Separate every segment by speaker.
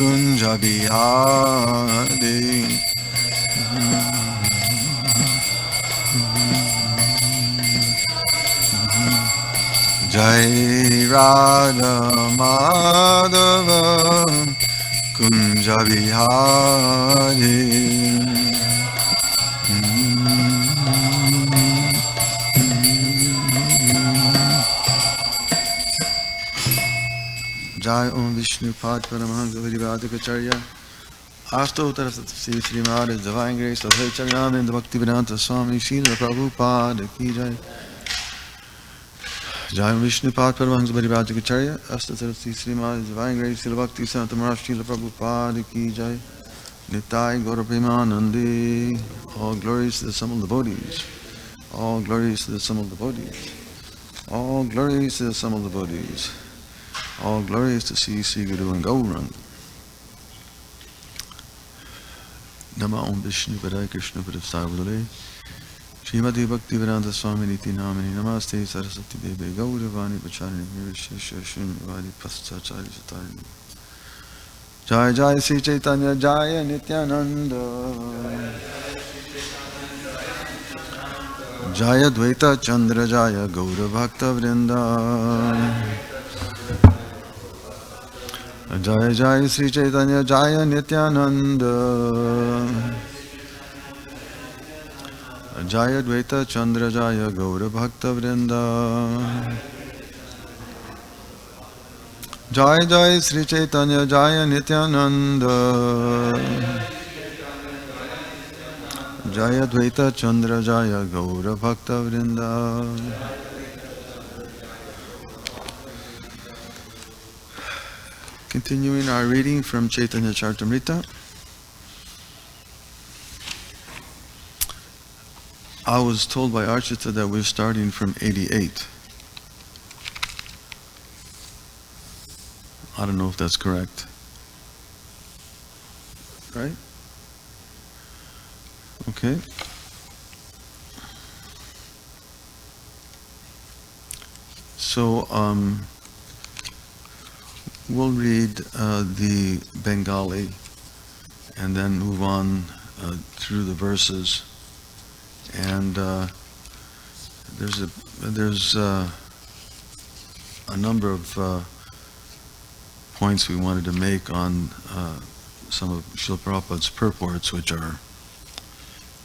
Speaker 1: Kunja Bihari. Jai Radha Madhava Kunja Bihari. Jai Om Vishnu Pad Paramahansa Vidivadikacharya Ashtottara Sri Srimad His Divine Grace of His Charananda Bhaktivedanta Swami Srila Prabhupada Ki Jai. Jai Om Vishnu Pad Paramahansa Vidivadikacharya Ashtottara Sri Srimad His Divine Grace Srila Bhakti Santa Maharaj Srila Prabhupada Ki Jai. Nitai Gaura Premanandi. All glories to the sum of the devotees. All glories to the sum of the devotees. All glories to the sum of the devotees. All glories to Sri Guru and Gauranga. Nama Om Vishnu Padaya Krishna Padavasavadale Srimati Bhaktivedanta Swami Niti Namani Namaste Saraswati Deve Gauravani Pacharini Nirvishesha Shunyavadi Pasachari Satarini. Jai Jai Sri Chaitanya Jaya Nityananda Jaya Dvaita Chandra Jaya Gaura Bhakta Vrinda. Jai Jai Sri Chaitanya Jaya Nityananda Jaya Dvaita Chandra Jaya Gaura Bhakta Vrinda. Jai Jai Sri Chaitanya Jaya Nityananda Jaya Dvaita Chandra Jaya Gaura Bhakta Vrinda. Continuing our reading from Chaitanya Charitamrita. I was told by Archita that we're starting from 88. I don't know if that's correct. Right? Okay. So, we'll read the Bengali and then move on through the verses. And there's a number of points we wanted to make on some of Srila Prabhupada's purports, which are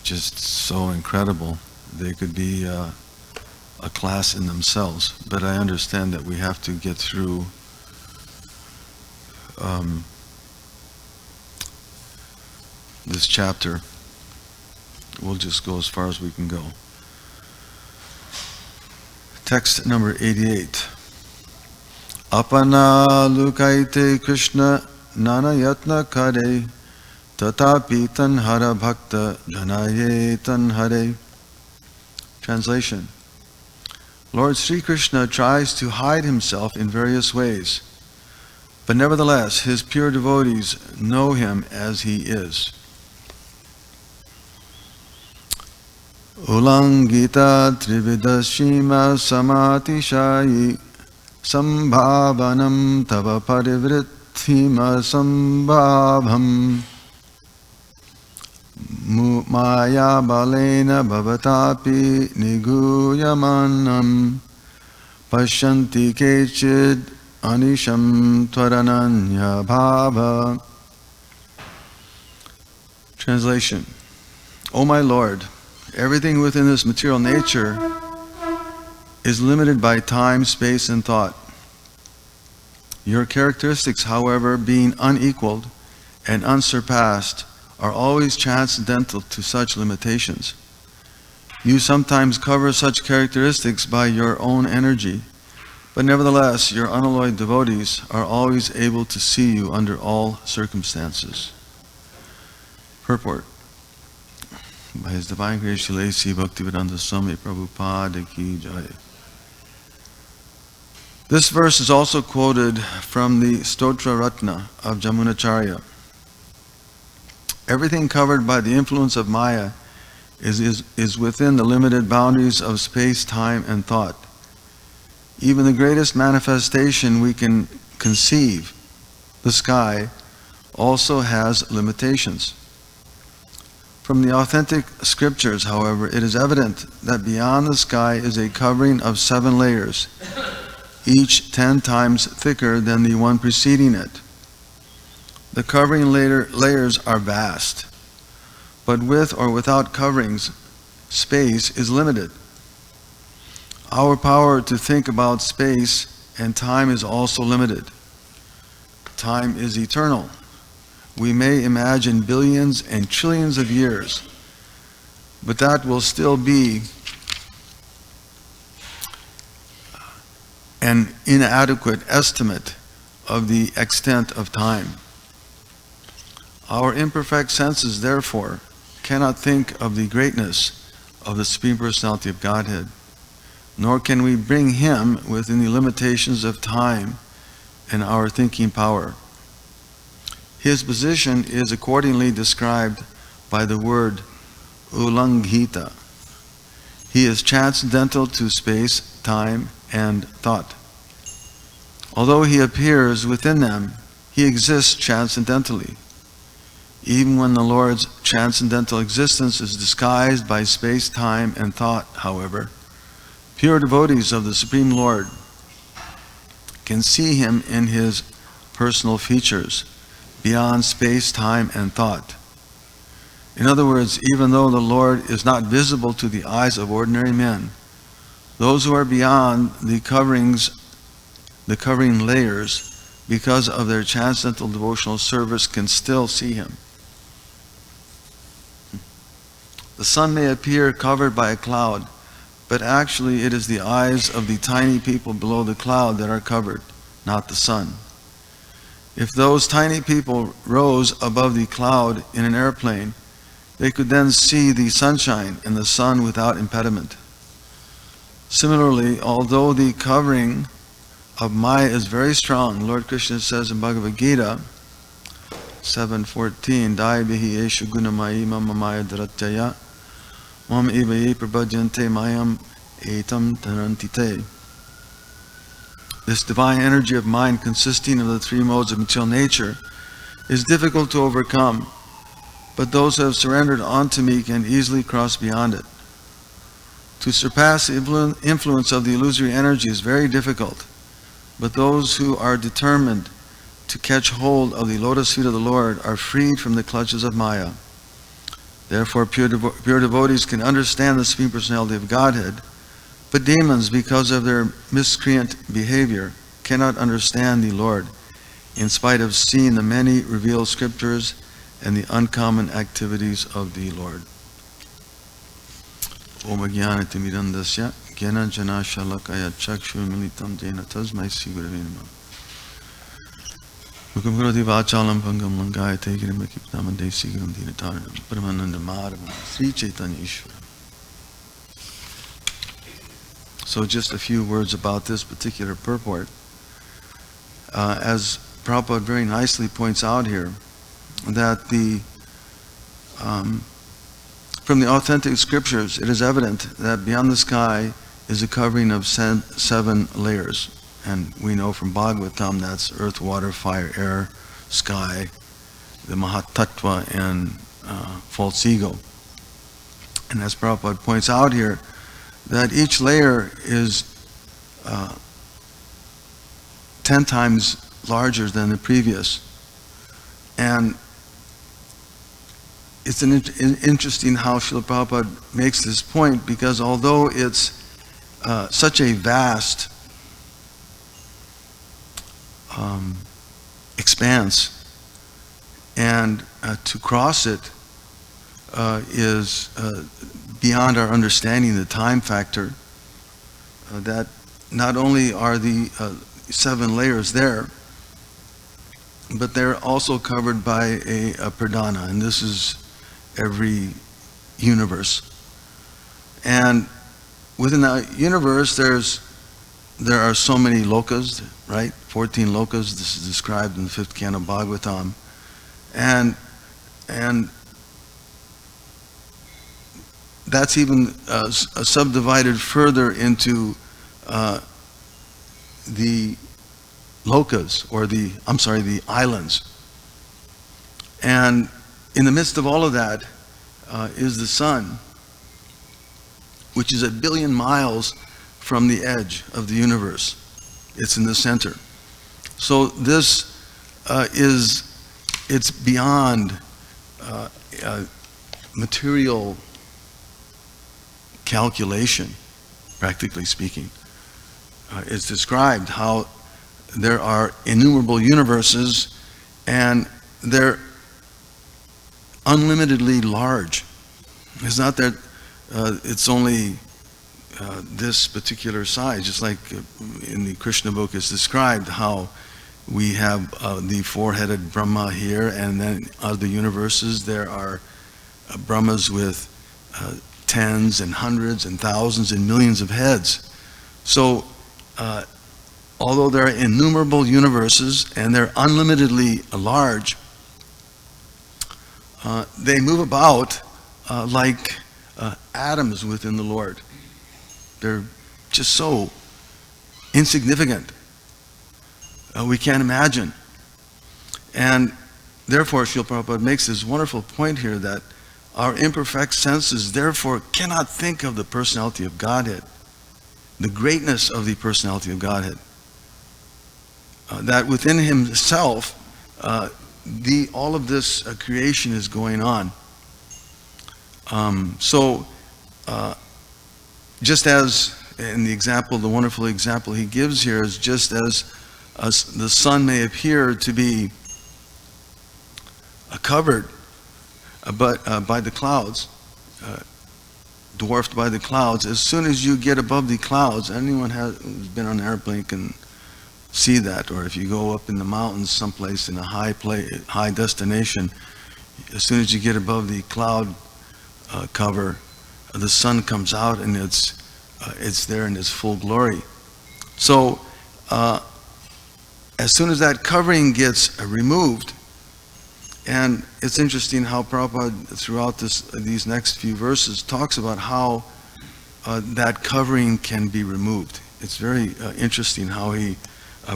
Speaker 1: just so incredible. They could be a class in themselves. But I understand that we have to get through this chapter. We'll just go as far as we can go. Text number 88. Apana lukaite Krishna nana yatna kare tatapi tanhara bhakta janaye tanhare. Translation. Lord Sri Krishna tries to hide himself in various ways, but nevertheless his pure devotees know him as he is. Ulangita trividashima samatishayi sambhavanam tava parivritthima sambhavam maya balena bhavatapi niguyamanam pashyanti kechid anisham tvarananya bhava. Translation. O my Lord, everything within this material nature is limited by time, space, and thought. Your characteristics, however, being unequaled and unsurpassed, are always transcendental to such limitations. You sometimes cover such characteristics by your own energy, but nevertheless, your unalloyed devotees are always able to see you under all circumstances. Purport. By His Divine Grace, Srila A.C. Bhaktivedanta Swami Prabhupada Ki Jai. This verse is also quoted from the Stotra Ratna of Jamunacharya. Everything covered by the influence of Maya is within the limited boundaries of space, time, and thought. Even the greatest manifestation we can conceive, the sky, also has limitations. From the authentic scriptures, however, it is evident that beyond the sky is a covering of 7 layers, each 10 times thicker than the one preceding it. The covering layers are vast, but with or without coverings, space is limited. Our power to think about space and time is also limited. Time is eternal. We may imagine billions and trillions of years, but that will still be an inadequate estimate of the extent of time. Our imperfect senses, therefore, cannot think of the greatness of the Supreme Personality of Godhead, nor can we bring Him within the limitations of time and our thinking power. His position is accordingly described by the word ulanghita. He is transcendental to space, time, and thought. Although He appears within them, He exists transcendentally. Even when the Lord's transcendental existence is disguised by space, time, and thought, however, pure devotees of the Supreme Lord can see Him in His personal features, beyond space, time, and thought. In other words, even though the Lord is not visible to the eyes of ordinary men, those who are beyond the covering layers, because of their transcendental devotional service, can still see Him. The sun may appear covered by a cloud, but actually it is the eyes of the tiny people below the cloud that are covered, not the sun. If those tiny people rose above the cloud in an airplane, they could then see the sunshine and the sun without impediment. Similarly, although the covering of Maya is very strong, Lord Krishna says in Bhagavad Gita 7:14, Dai bihi eshu gunamayi mama maya dharatjaya mam evaye prabhajante mayam etam tarantite. This divine energy of mind, consisting of the 3 modes of material nature, is difficult to overcome, but those who have surrendered unto me can easily cross beyond it. To surpass the influence of the illusory energy is very difficult, but those who are determined to catch hold of the lotus feet of the Lord are freed from the clutches of Maya. Therefore, pure devotees can understand the Supreme Personality of Godhead, but demons, because of their miscreant behavior, cannot understand the Lord, in spite of seeing the many revealed scriptures and the uncommon activities of the Lord. Om Jnanati Mirandasya Jnana Jana Shalakaya Chakshu Militam Jena Tasmai Sigurave Namah. Mukam Karoti Vachalam Pangam Langayate Girimaki Ptamande Siguram Dinataranam Paramananda Madhavam Sri Chaitanya Ishvara. So just a few words about this particular purport. As Prabhupada very nicely points out here, that from the authentic scriptures, it is evident that beyond the sky is a covering of 7 layers. And we know from Bhagavatam that's earth, water, fire, air, sky, the Mahatattva, and false ego. And as Prabhupada points out here, that each layer is 10 times larger than the previous. And it's interesting how Srila Prabhupada makes this point, because although it's such a vast expanse, and to cross it is beyond our understanding, the time factor, that not only are the 7 layers there, but they're also covered by a pradhana, and this is every universe. And within the universe, there are so many lokas, right? 14 lokas. This is described in the 5th canto of Bhagavatam, and that's even subdivided further into the lokas, or the islands. And in the midst of all of that is the sun, which is 1 billion miles from the edge of the universe. It's in the center. So this it's beyond material calculation, practically speaking. It's described how there are innumerable universes and they're unlimitedly large. It's not that it's only this particular size, just like in the Krishna book is described how we have the four-headed Brahma here, and then other universes there are Brahmas with tens and hundreds and thousands and millions of heads. So although there are innumerable universes and they're unlimitedly large, they move about like atoms within the Lord. They're just so insignificant. We can't imagine. And therefore, Srila Prabhupada makes this wonderful point here that our imperfect senses therefore cannot think of the personality of Godhead, the greatness of the personality of Godhead. That within himself, all of this creation is going on. Just as in the example, the wonderful example he gives here is just as the sun may appear to be covered by the clouds, dwarfed by the clouds. As soon as you get above the clouds, anyone who's been on an airplane can see that, or if you go up in the mountains someplace in a high destination, as soon as you get above the cloud cover, the sun comes out and it's there in its full glory. So as soon as that covering gets removed, and it's interesting how Prabhupada throughout these next few verses talks about how that covering can be removed. It's very interesting how he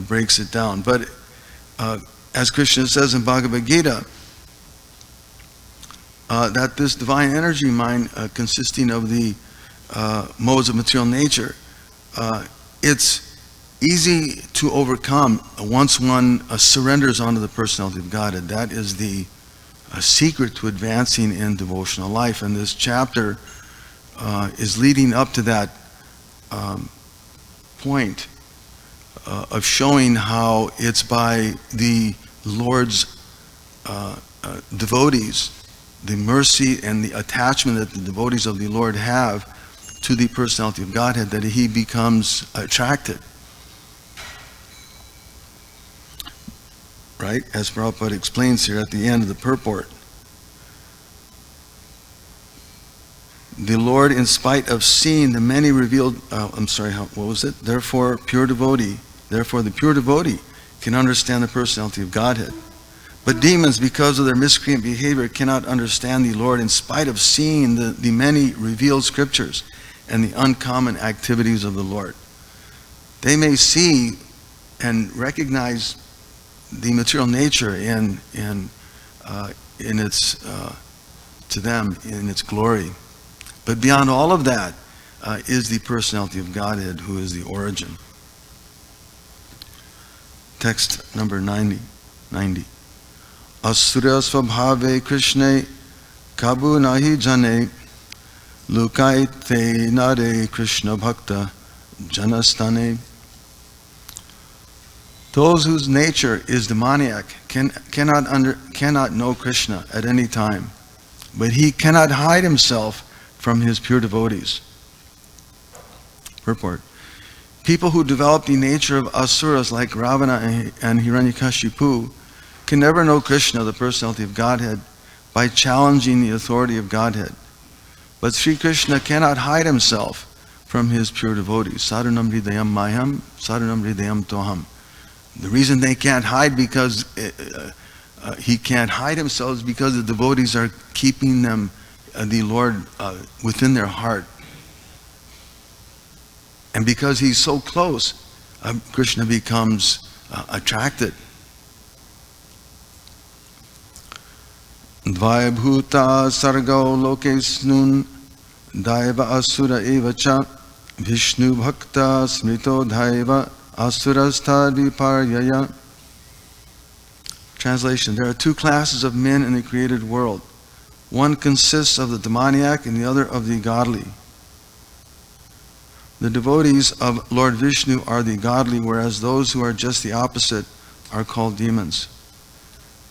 Speaker 1: breaks it down. But as Krishna says in Bhagavad Gita, that this divine energy mind consisting of the modes of material nature, it's easy to overcome once one surrenders onto the personality of Godhead. That is the secret to advancing in devotional life. And this chapter is leading up to that point of showing how it's by the Lord's devotees, the mercy and the attachment that the devotees of the Lord have to the personality of Godhead, that he becomes attracted. Right? As Prabhupada explains here at the end of the purport. The Lord, in spite of seeing the many revealed, what was it? Therefore the pure devotee can understand the personality of Godhead. But demons, because of their miscreant behavior, cannot understand the Lord in spite of seeing the many revealed scriptures and the uncommon activities of the Lord. They may see and recognize the material nature in its to them in its glory, but beyond all of that is the personality of Godhead, who is the origin. Text number 90. Asura svabhave Krishne kabu nahi jane lukaite nare Krishna bhakta janastane. Those whose nature is demoniac cannot know Krishna at any time, but he cannot hide himself from his pure devotees. Purport. People who develop the nature of asuras like Ravana and Hiranyakashipu can never know Krishna, the personality of Godhead, by challenging the authority of Godhead. But Sri Krishna cannot hide himself from his pure devotees. Sadhunam hridayam mayam, sadhunam hridayam toham. The reason they can't hide because he can't hide himself is because the devotees are keeping them, the Lord, within their heart. And because he's so close, Krishna becomes attracted. Dvaibhuta sargo lokesnun daiva asura evacha Vishnu bhakta smrito daiva asurastha viparyaya. Translation: there are two classes of men in the created world. One consists of the demoniac and the other of the godly. The devotees of Lord Vishnu are the godly, whereas those who are just the opposite are called demons.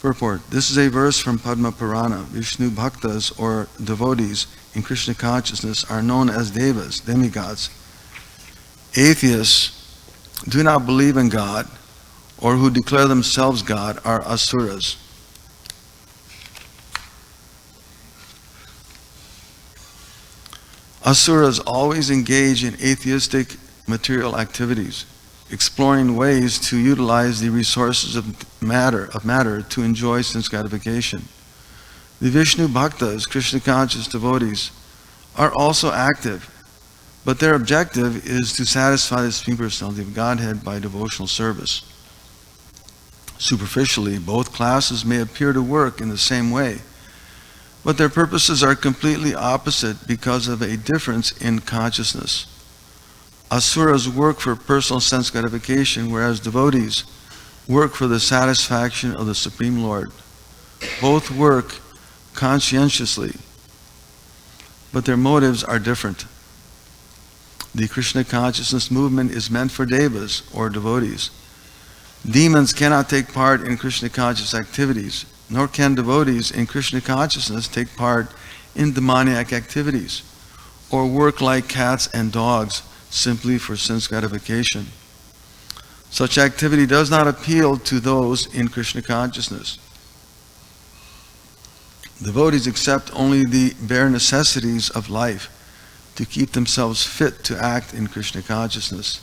Speaker 1: Purport: this is a verse from Padma Purana. Vishnu bhaktas, or devotees in Krishna consciousness, are known as devas, demigods. Atheists do not believe in God, or who declare themselves God, are asuras. Asuras always engage in atheistic material activities, exploring ways to utilize the resources of matter to enjoy sense gratification. The Vishnu Bhaktas, Krishna conscious devotees, are also active, but their objective is to satisfy the Supreme Personality of Godhead by devotional service. Superficially, both classes may appear to work in the same way, but their purposes are completely opposite because of a difference in consciousness. Asuras work for personal sense gratification, whereas devotees work for the satisfaction of the Supreme Lord. Both work conscientiously, but their motives are different. The Krishna consciousness movement is meant for devas, or devotees. Demons cannot take part in Krishna conscious activities, nor can devotees in Krishna consciousness take part in demoniac activities, or work like cats and dogs simply for sense gratification. Such activity does not appeal to those in Krishna consciousness. Devotees accept only the bare necessities of life to keep themselves fit to act in Krishna consciousness.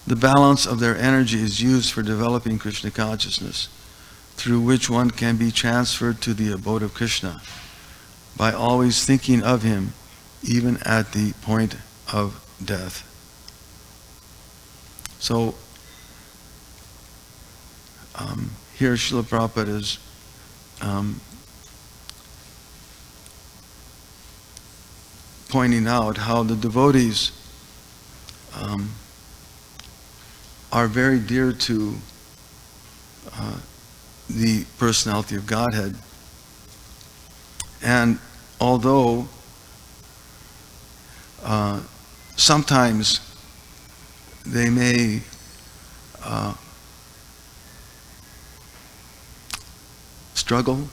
Speaker 1: The balance of their energy is used for developing Krishna consciousness, through which one can be transferred to the abode of Krishna by always thinking of him, even at the point of death. So, here Srila Prabhupada is pointing out how the devotees are very dear to the personality of Godhead. And although sometimes they may struggle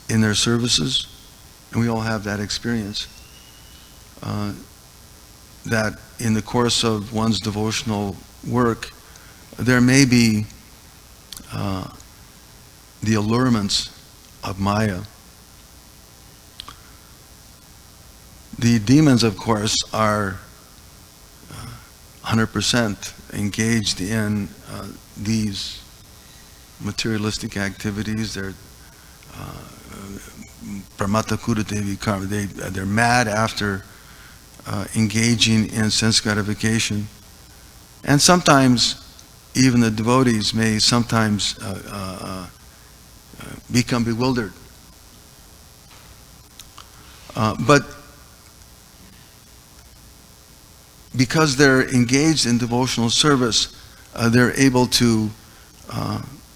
Speaker 1: in their services, and we all have that experience, that in the course of one's devotional work, there may be the allurements of Maya. The demons, of course, are 100% engaged in these materialistic activities. They're pramata kurate vikarma. They're mad after engaging in sense gratification. And sometimes even the devotees may sometimes become bewildered. But because they're engaged in devotional service, they're able to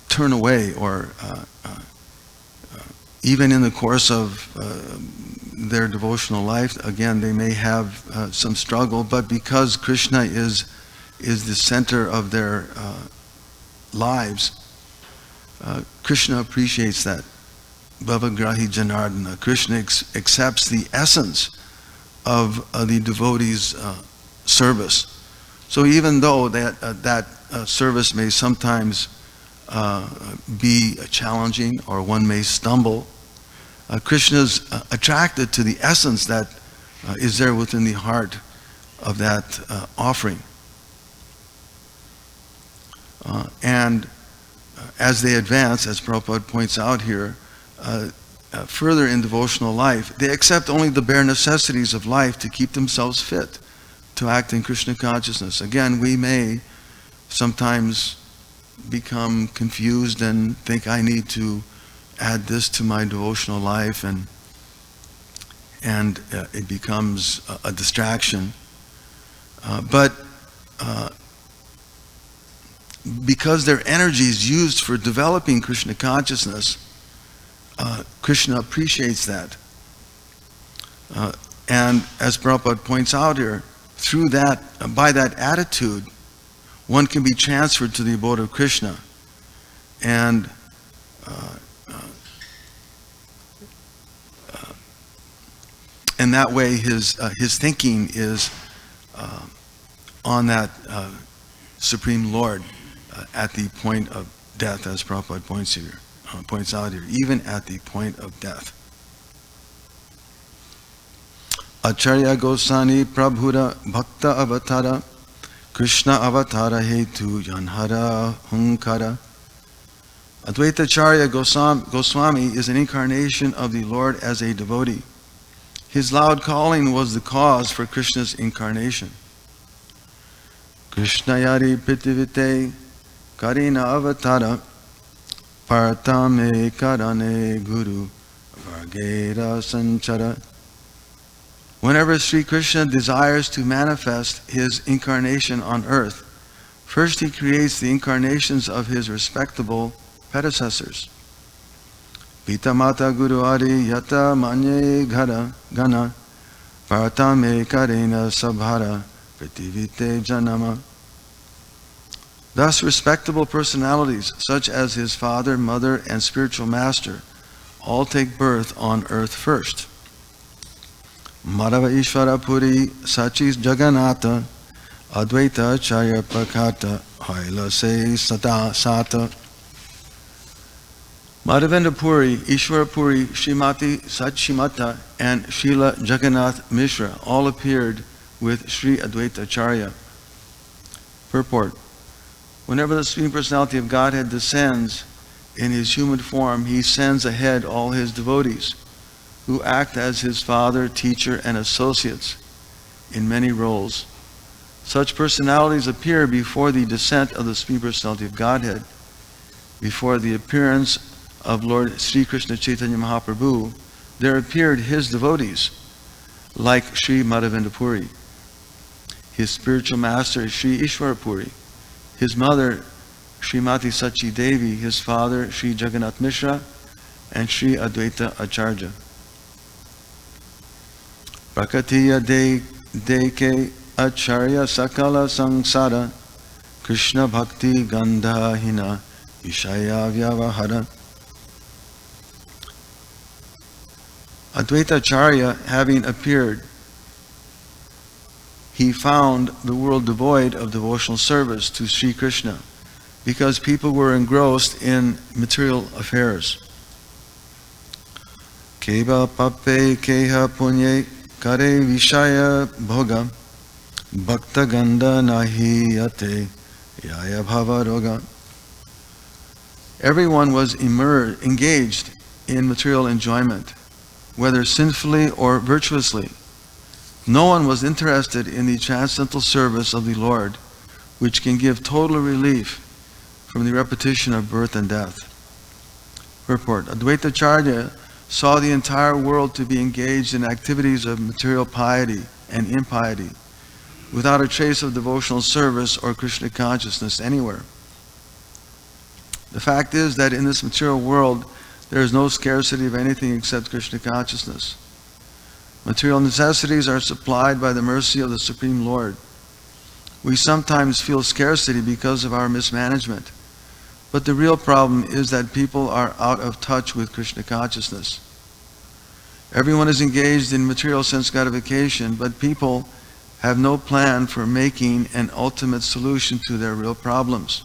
Speaker 1: turn away, or even in the course of their devotional life, again, they may have some struggle, but because Krishna is the center of their lives, Krishna appreciates that. Bhavagrahi Janardana. Krishna accepts the essence of the devotee's service. So even though that service may sometimes be challenging, or one may stumble, Krishna's attracted to the essence that is there within the heart of that offering. And as they advance, as Prabhupada points out here, further in devotional life, they accept only the bare necessities of life to keep themselves fit to act in Krishna consciousness. Again, we may sometimes become confused and think I need to add this to my devotional life, and it becomes a distraction. But because their energy is used for developing Krishna consciousness, Krishna appreciates that. And as Prabhupada points out here, through that, by that attitude, one can be transferred to the abode of Krishna. And in that way, his thinking is on that Supreme Lord at the point of death, as Prabhupada points out here, even at the point of death. Acharya Gosani Prabhura Bhakta Avatara Krishna Avatara Hetu Yanhara Hunkara. Advaita Acharya Goswami is an incarnation of the Lord as a devotee. His loud calling was the cause for Krishna's incarnation. Krishna Yari Pitivite Karina Avatara Partame Karane Guru Vargera Sanchara. Whenever Sri Krishna desires to manifest his incarnation on earth, first he creates the incarnations of his respectable predecessors. Pita Mata Guru Ari Yata Manye Ghara Gana Partame Karena Sabhara Pritivite Janama. Thus, respectable personalities such as his father, mother, and spiritual master all take birth on earth first. Madhava Ishvara Puri Sachis Jagannatha Advaita Acharya Pakata Haila Se Sata. Madhavendra Puri, Ishvara Puri, Srimati Sachimata, and Srila Jagannath Mishra all appeared with Sri Advaita Acharya. Purport. Whenever the Supreme Personality of Godhead descends in his human form, he sends ahead all his devotees, who act as his father, teacher, and associates in many roles. Such personalities appear before the descent of the Supreme Personality of Godhead, before the appearance of Lord Sri Krishna Chaitanya Mahaprabhu. There appeared his devotees, like Sri Madhavendra Puri, his spiritual master Sri Ishvara Puri, his mother Srimati Sachi Devi, his father Sri Jagannath Mishra, and Sri Advaita Acharya. Prakatiya Deke Acharya Sakala Sangsara Krishna Bhakti Gandhahina Ishaya Vyavahara. Advaita Acharya, having appeared, he found the world devoid of devotional service to Sri Krishna because people were engrossed in material affairs. Keva pape keha punye kare vishaya bhoga bhakta ganda nahi yate yaya bhava roga. Everyone was engaged in material enjoyment, whether sinfully or virtuously. No one was interested in the transcendental service of the Lord, which can give total relief from the repetition of birth and death. Purport. Advaita Acharya saw the entire world to be engaged in activities of material piety and impiety, without a trace of devotional service or Krishna consciousness anywhere. The fact is that in this material world, there is no scarcity of anything except Krishna consciousness. Material necessities are supplied by the mercy of the Supreme Lord. We sometimes feel scarcity because of our mismanagement, but the real problem is that people are out of touch with Krishna consciousness. Everyone is engaged in material sense gratification, but people have no plan for making an ultimate solution to their real problems,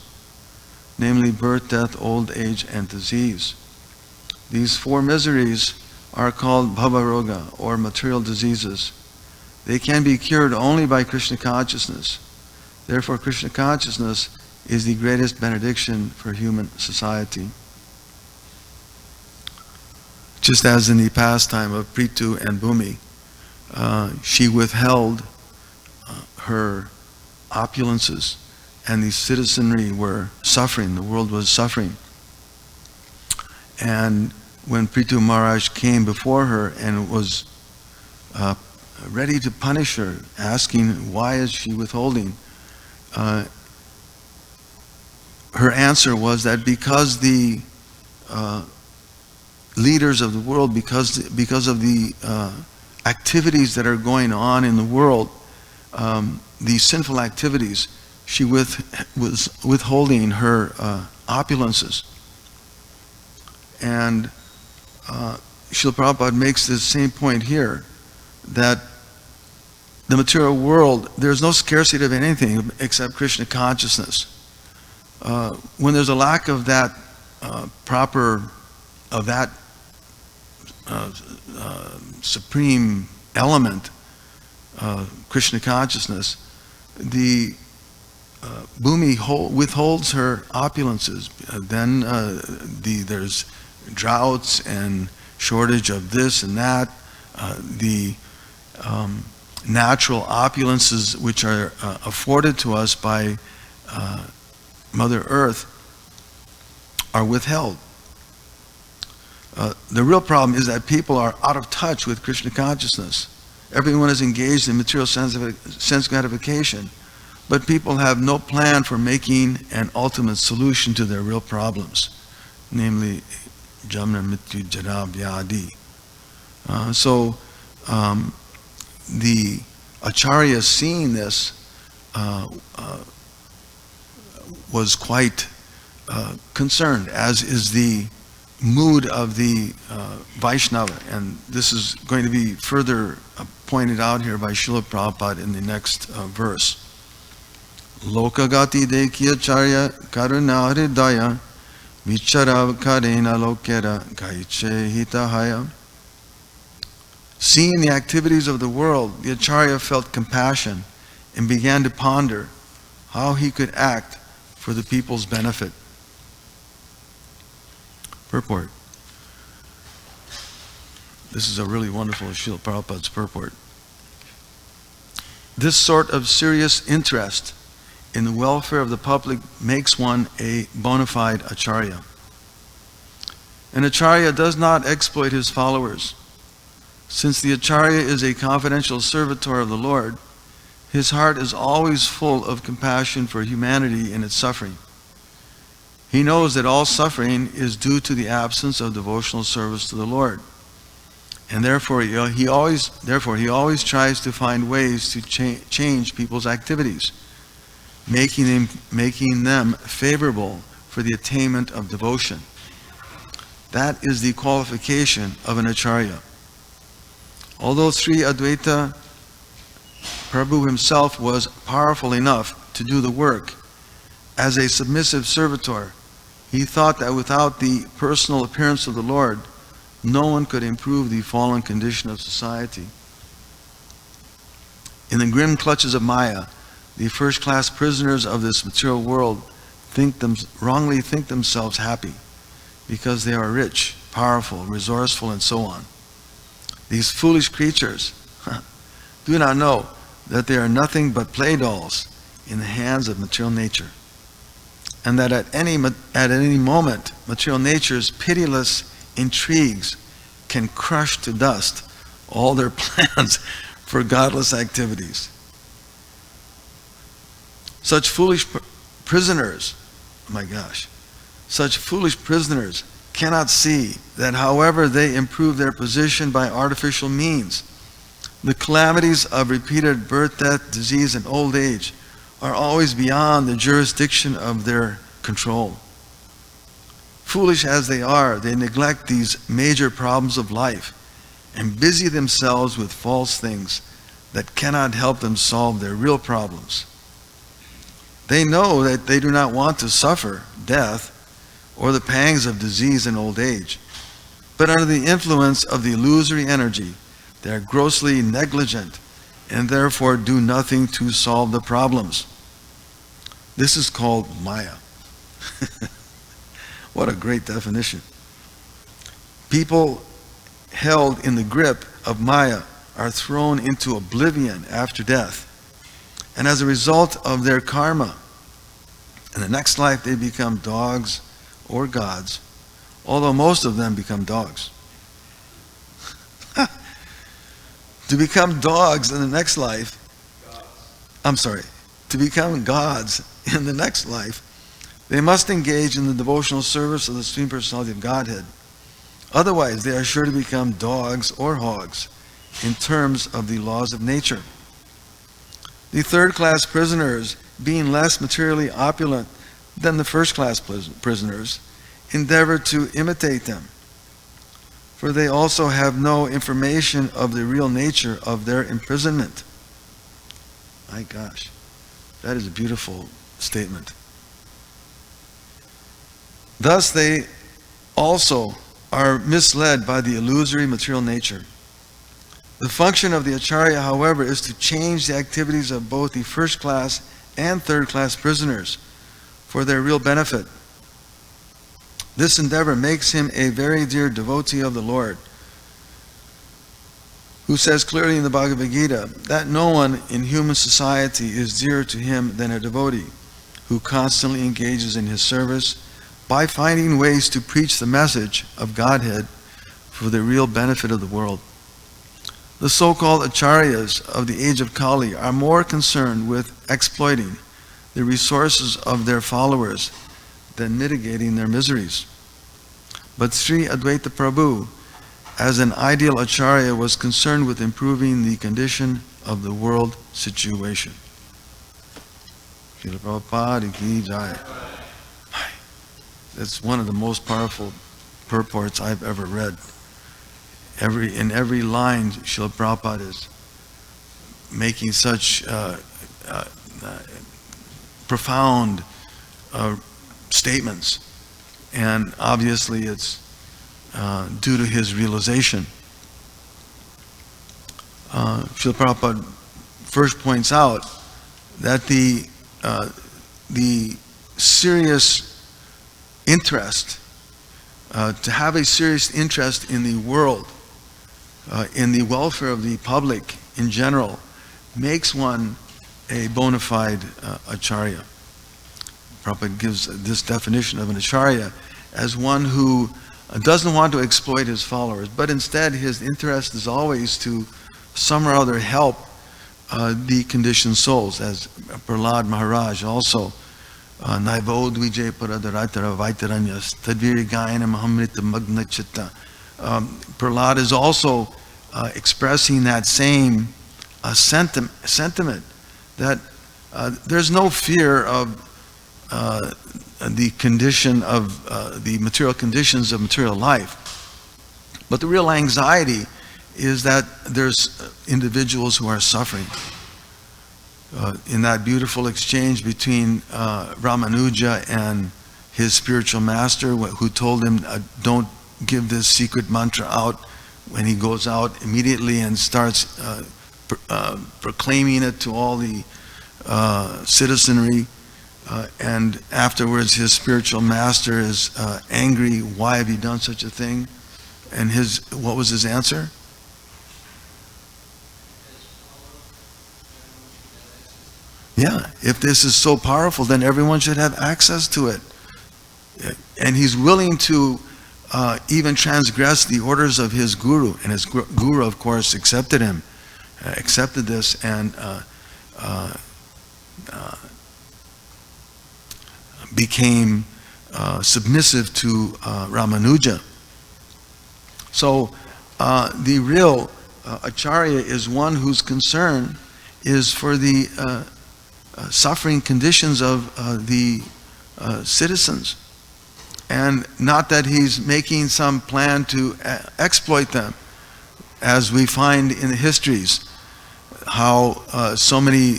Speaker 1: namely birth, death, old age, and disease. These four miseries are called bhavaroga, or material diseases. They can be cured only by Krishna consciousness. Therefore, Krishna consciousness is the greatest benediction for human society. Just as in the pastime of Prithu and Bhumi, she withheld her opulences, and the citizenry were suffering, the world was suffering. And when Prithu Maharaj came before her and was ready to punish her, asking why is she withholding, her answer was that because the leaders of the world, because of the activities that are going on in the world, the sinful activities, she was withholding her opulences. And Srila Prabhupada makes this same point here, that the material world, there's no scarcity of anything except Krishna consciousness. When there's a lack of that supreme element, Krishna consciousness, the Bhumi withholds her opulences. Then there's droughts and shortage of this and that. The natural opulences which are afforded to us by Mother Earth are withheld. The real problem is that people are out of touch with Krishna consciousness. Everyone is engaged in material sense gratification, but people have no plan for making an ultimate solution to their real problems, namely Jamna Mrityu Jara Vyadi. So the Acharya, seeing this, was quite concerned, as is the mood of the Vaishnava. And this is going to be further pointed out here by Srila Prabhupada in the next verse. Lokagati dekya charya karuna hridaya vichara karena lokera gaiche hitahaya. Seeing the activities of the world, the Acharya felt compassion and began to ponder how he could act for the people's benefit. Purport. This is a really wonderful Srila Prabhupada's purport. This sort of serious interest in the welfare of the public makes one a bona fide Acharya. An Acharya does not exploit his followers. Since the Acharya is a confidential servitor of the Lord, his heart is always full of compassion for humanity in its suffering. He knows that all suffering is due to the absence of devotional service to the Lord. And therefore he always tries to find ways to change people's activities, making them favorable for the attainment of devotion. That is the qualification of an Acharya. Although Sri Advaita Prabhu himself was powerful enough to do the work, as a submissive servitor, he thought that without the personal appearance of the Lord, no one could improve the fallen condition of society. In the grim clutches of Maya, the first-class prisoners of this material world wrongly think themselves happy because they are rich, powerful, resourceful, and so on. These foolish creatures do not know that they are nothing but play dolls in the hands of material nature, and that at any moment, material nature's pitiless intrigues can crush to dust all their plans for godless activities. Such foolish prisoners, such foolish prisoners cannot see that however they improve their position by artificial means, the calamities of repeated birth, death, disease, and old age are always beyond the jurisdiction of their control. Foolish as they are, they neglect these major problems of life and busy themselves with false things that cannot help them solve their real problems. They know that they do not want to suffer death or the pangs of disease and old age, but under the influence of the illusory energy, they are grossly negligent and therefore do nothing to solve the problems. This is called Maya. What a great definition. People held in the grip of Maya are thrown into oblivion after death. And as a result of their karma, in the next life they become dogs or gods, although most of them become dogs. To become dogs in the next life, to become gods in the next life, they must engage in the devotional service of the Supreme Personality of Godhead. Otherwise, they are sure to become dogs or hogs in terms of the laws of nature. The third-class prisoners, being less materially opulent than the first-class prisoners, endeavor to imitate them, for they also have no information of the real nature of their imprisonment. My gosh, that is a beautiful statement. Thus they also are misled by the illusory material nature. The function of the Acharya, however, is to change the activities of both the first-class and third-class prisoners for their real benefit. This endeavor makes him a very dear devotee of the Lord, who says clearly in the Bhagavad Gita that no one in human society is dearer to him than a devotee who constantly engages in his service by finding ways to preach the message of Godhead for the real benefit of the world. The so-called acharyas of the age of Kali are more concerned with exploiting the resources of their followers than mitigating their miseries. But Sri Advaita Prabhu, as an ideal acharya, was concerned with improving the condition of the world situation. Srila Prabhupada ki jai. That's one of the most powerful purports I've ever read. In every line, Srila Prabhupada is making such profound statements, and obviously it's due to his realization. Srila Prabhupada first points out that the serious interest, to have a serious interest in the world, in the welfare of the public in general, makes one a bona fide acharya. Prabhupada gives this definition of an acharya as one who doesn't want to exploit his followers, but instead his interest is always to some or other help the conditioned souls, as Prahlad Maharaj also, Naivo Dvijay Paradaratara Vaitaranyas Tadviri Gayana Mahamrita Magna Chitta. Prahlad is also expressing that same sentiment that there's no fear of the condition of the material conditions of material life, but the real anxiety is that there's individuals who are suffering. In that beautiful exchange between Ramanuja and his spiritual master, who told him, don't give this secret mantra out, when he goes out immediately and starts proclaiming it to all the citizenry, and afterwards his spiritual master is angry, why have you done such a thing? And what was his answer? Yeah, if this is so powerful, then everyone should have access to it. And he's willing to even transgress the orders of his guru. And his guru, of course, accepted this, and became submissive to Ramanuja. So the real acharya is one whose concern is for the suffering conditions of the citizens, and not that he's making some plan to exploit them, as we find in the histories how so many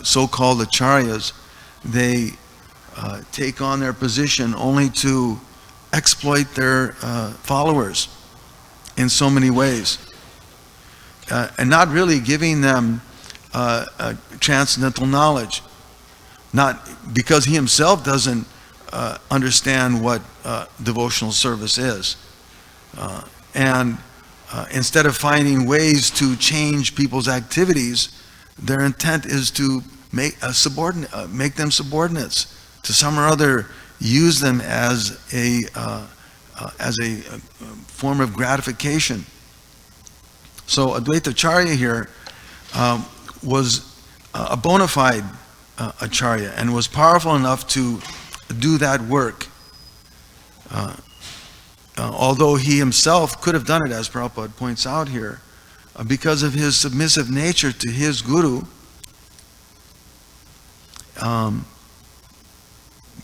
Speaker 1: so-called acharyas, they take on their position only to exploit their followers in so many ways, and not really giving them transcendental knowledge, not because he himself doesn't understand what devotional service is, and instead of finding ways to change people's activities, their intent is to make them subordinates, to some or other use them as a as a form of gratification. So Advaita Acharya here was a bona fide Acharya and was powerful enough to do that work. Although he himself could have done it, as Prabhupada points out here, because of his submissive nature to his guru,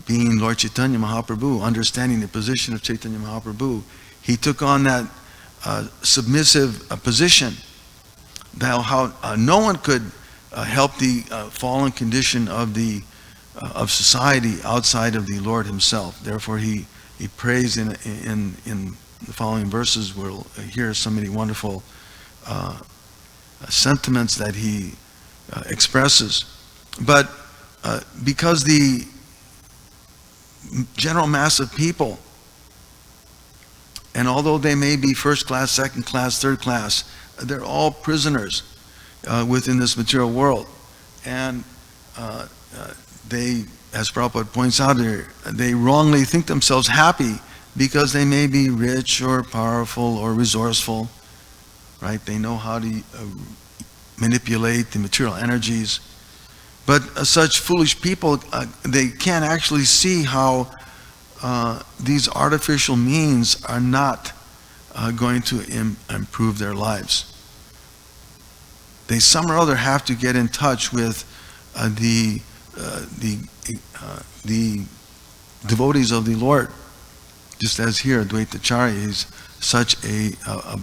Speaker 1: being Lord Chaitanya Mahaprabhu, understanding the position of Chaitanya Mahaprabhu, he took on that submissive position. Now, how no one could help the fallen condition of society outside of the Lord himself. Therefore, he prays in the following verses. We'll hear so many wonderful sentiments that he expresses. But because the general mass of people, and although they may be first class, second class, third class, they're all prisoners within this material world. And they, as Prabhupada points out here, they wrongly think themselves happy because they may be rich or powerful or resourceful, right? They know how to manipulate the material energies. But such foolish people, they can't actually see how these artificial means are not going to improve their lives. They some or other have to get in touch with the devotees of the Lord. Just as here, Advaita Acharya is such a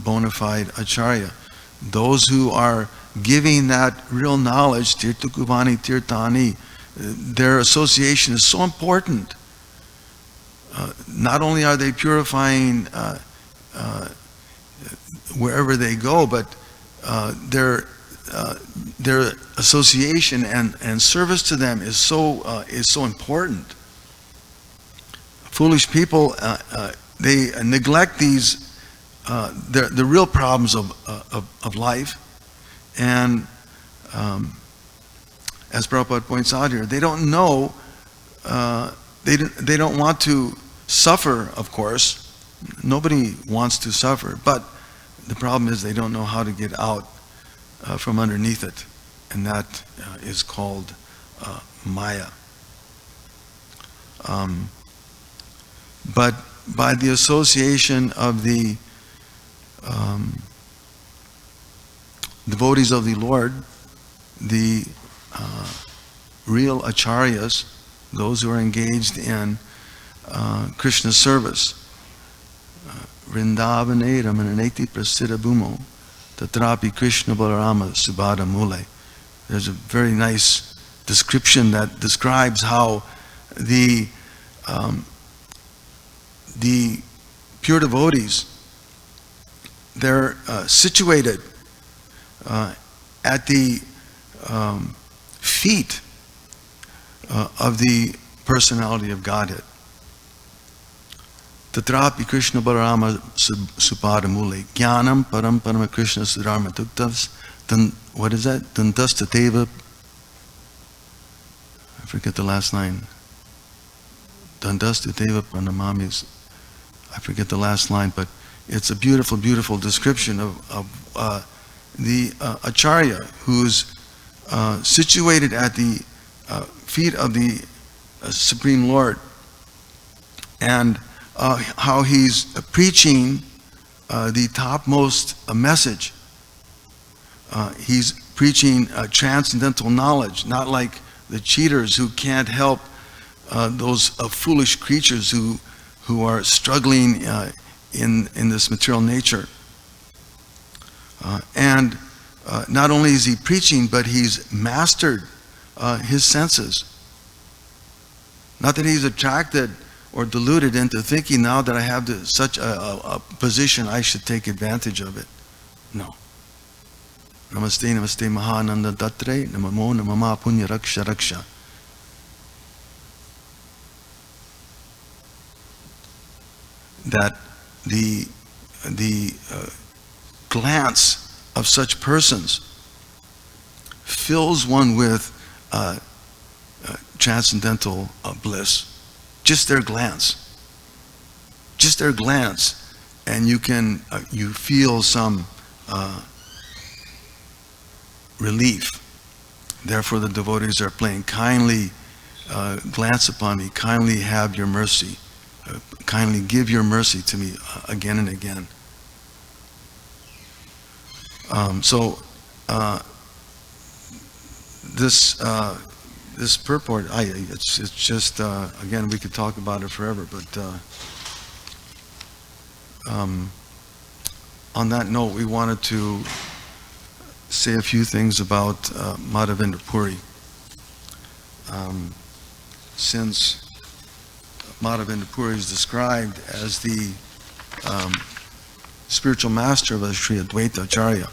Speaker 1: bona fide Acharya. Those who are giving that real knowledge, Tirtha Kuvani Tirtani, their association is so important. Not only are they purifying wherever they go, but their association and service to them is so important. Foolish people, they neglect these the real problems of life, and as Prabhupada points out here, they don't know, they don't want to suffer, of course. Nobody wants to suffer, but the problem is they don't know how to get out from underneath it, and that is called Maya. But by the association of the devotees of the Lord, the real acharyas, those who are engaged in Krishna's service, Vrindavane Ramananeti Prasthita Bhumo Tatrapi Krishna Balarama Subhada Mule. There's a very nice description that describes how the pure devotees, they're situated at the feet of the personality of Godhead. Tatrapi Krishna Balarama Supada Mule Jnanam Param Parama Krishna Sudharma Tuktavs. What is that? Dantastateva. I forget the last line. Dandastateva Pranamami. I forget the last line, but it's a beautiful, beautiful description of the Acharya who's situated at the feet of the Supreme Lord, and how he's preaching the topmost message. He's preaching transcendental knowledge, not like the cheaters who can't help those foolish creatures who are struggling in this material nature. And not only is he preaching, but he's mastered his senses. Not that he's attracted or deluded into thinking now that I have such a position, I should take advantage of it. No. Namaste, namaste, Mahananda Datre, Namamo, Namama, Punya Raksha Raksha. That the glance of such persons fills one with transcendental bliss. Just their glance. just their glance, and you feel some relief. Therefore the devotees are playing, kindly glance upon me, kindly have your mercy, kindly give your mercy to me again and again. This purport, it's just again, we could talk about it forever, but on that note, we wanted to say a few things about Madhavendra Puri. Since Madhavendra Puri is described as the spiritual master of Sri Advaita Acharya.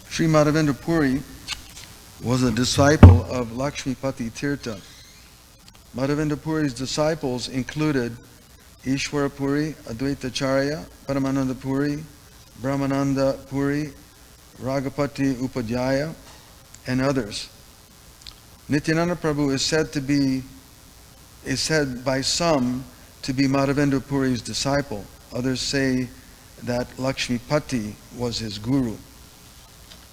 Speaker 1: Sri Madhavendra Puri was a disciple of Lakshmipati Tirtha. Madhavendra Puri's disciples included Ishwara Puri, Advaita Acharya, Paramananda Puri, Brahmananda Puri, Ragapati Upadhyaya, and others. Nityananda Prabhu is said by some to be Madhavendra Puri's disciple. Others say that Lakshmipati was his guru,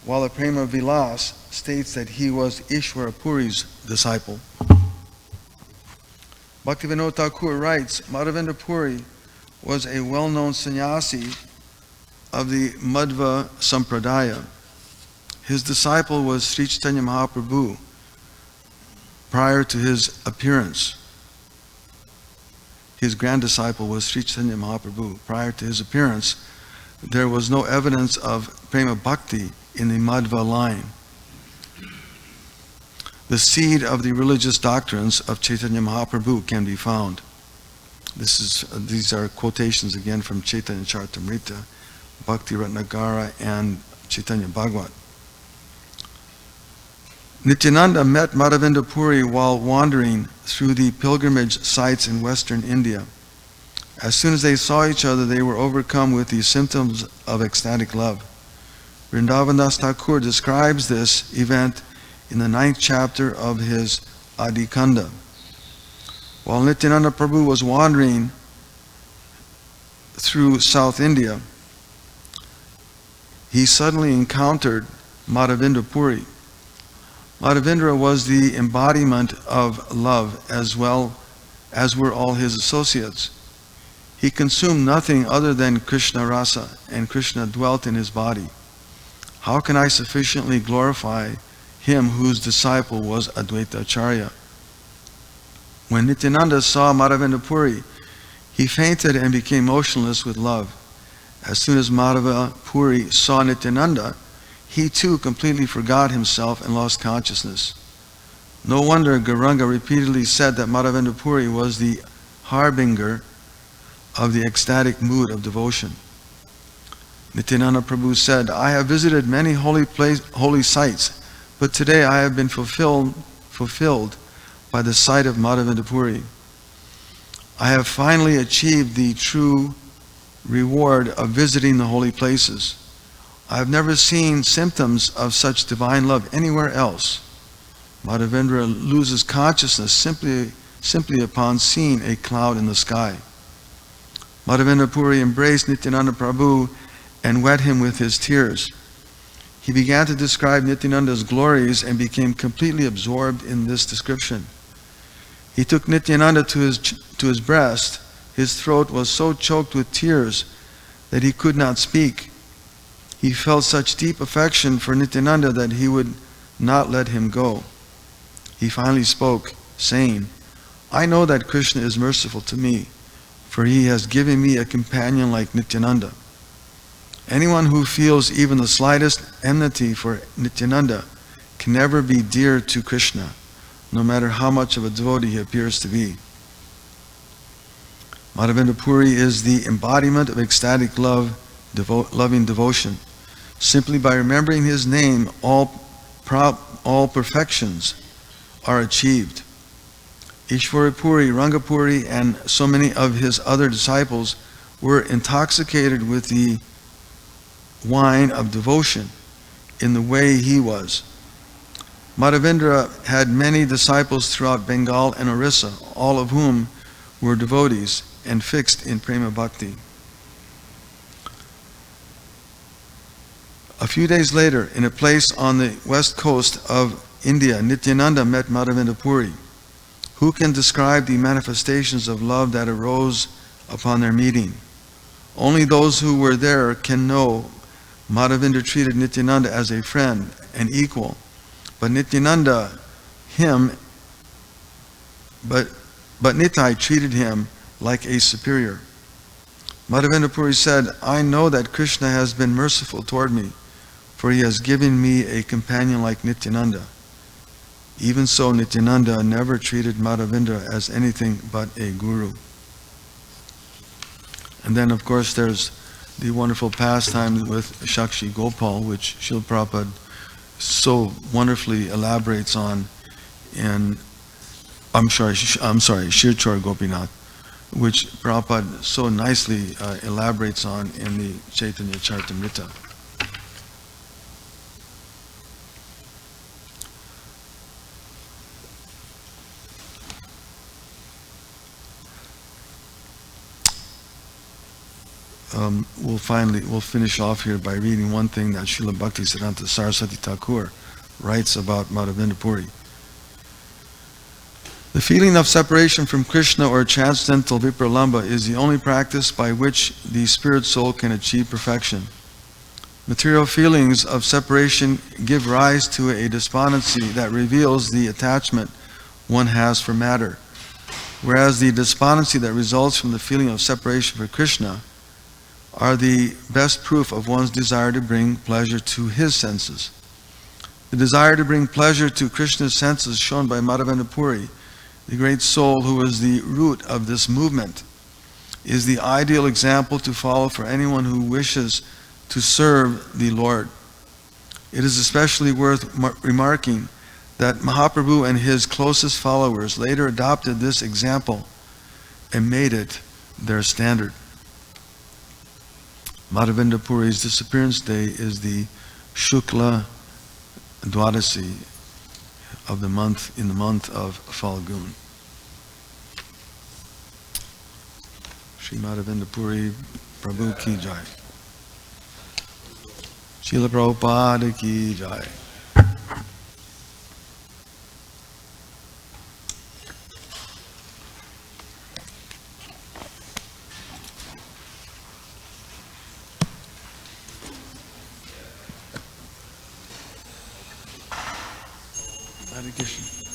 Speaker 1: while the Prema Vilas states that he was Ishwara Puri's disciple. Bhaktivinoda Thakur writes, Madhavendra Puri was a well-known sannyasi of the Madhva Sampradaya. His disciple was Sri Chaitanya Mahaprabhu prior to his appearance. His grand disciple was Sri Chaitanya Mahaprabhu. Prior to his appearance, there was no evidence of Prema Bhakti in the Madhva line. The seed of the religious doctrines of Chaitanya Mahaprabhu can be found. These are quotations again from Chaitanya Charitamrita, Bhakti Ratnagara, and Chaitanya Bhagavat. Nityananda met Madhavendra Puri while wandering through the pilgrimage sites in Western India. As soon as they saw each other, they were overcome with the symptoms of ecstatic love. Vrindavandas Thakur describes this event in the 9th chapter of his Adikanda. While Nityananda Prabhu was wandering through South India, he suddenly encountered Madhavendra Puri. Madhavendra was the embodiment of love as well as were all his associates. He consumed nothing other than Krishna rasa, and Krishna dwelt in his body. How can I sufficiently glorify him whose disciple was Advaita Acharya? When Nityananda saw Madhavendra Puri, he fainted and became motionless with love. As soon as Madhava Puri saw Nityananda, he too completely forgot himself and lost consciousness. No wonder Gauranga repeatedly said that Madhavendra Puri was the harbinger of the ecstatic mood of devotion. Nityananda Prabhu said, I have visited many holy sites, but today I have been fulfilled by the sight of Madhavendra Puri. I have finally achieved the true reward of visiting the holy places. I have never seen symptoms of such divine love anywhere else. Madhavendra loses consciousness simply upon seeing a cloud in the sky. Madhavendra Puri embraced Nityananda Prabhu and wet him with his tears. He began to describe Nityananda's glories and became completely absorbed in this description. He took Nityananda to his breast. His throat was so choked with tears that he could not speak. He felt such deep affection for Nityananda that he would not let him go. He finally spoke, saying, I know that Krishna is merciful to me, for he has given me a companion like Nityananda. Anyone who feels even the slightest enmity for Nityananda can never be dear to Krishna, no matter how much of a devotee he appears to be. Madhavendra Puri is the embodiment of ecstatic love, loving devotion. Simply by remembering his name, all perfections are achieved. Ishwara Puri, Rangapuri, and so many of his other disciples were intoxicated with the wine of devotion in the way he was. Madhavendra had many disciples throughout Bengal and Orissa, all of whom were devotees and fixed in prema bhakti. A few days later, in a place on the west coast of India, Nityananda met Madhavendra Puri. Who can describe the manifestations of love that arose upon their meeting? Only those who were there can know. Madhavendra treated Nityananda as a friend and equal, but Nityananda but Nitai treated him like a superior. Madhavendra Puri said, I know that Krishna has been merciful toward me, for he has given me a companion like Nityananda. Even so, Nityananda never treated Madhavendra as anything but a guru. And then, of course, there's the wonderful pastime with Shakshi Gopal, which Srila Prabhupada so wonderfully elaborates on Shirchor Gopinath, which Prabhupada so nicely elaborates on in the Chaitanya Charitamrita. We'll finish off here by reading one thing that Srila Bhaktisiddhanta Saraswati Thakur writes about Madhavendra Puri. The feeling of separation from Krishna or transcendental vipralambha is the only practice by which the spirit soul can achieve perfection. Material feelings of separation give rise to a despondency that reveals the attachment one has for matter, whereas the despondency that results from the feeling of separation for Krishna are the best proof of one's desire to bring pleasure to his senses. The desire to bring pleasure to Krishna's senses shown by Madhavendra Puri, the great soul who is the root of this movement, is the ideal example to follow for anyone who wishes to serve the Lord. It is especially worth remarking that Mahaprabhu and his closest followers later adopted this example and made it their standard. Madhavendra Puri's disappearance day is the Shukla Dwadasi of the month, in the month of Falgun. Shri Madhavendra Puri, Prabhu ki jai. Srila Prabhupada ki jai. Hare Krishna.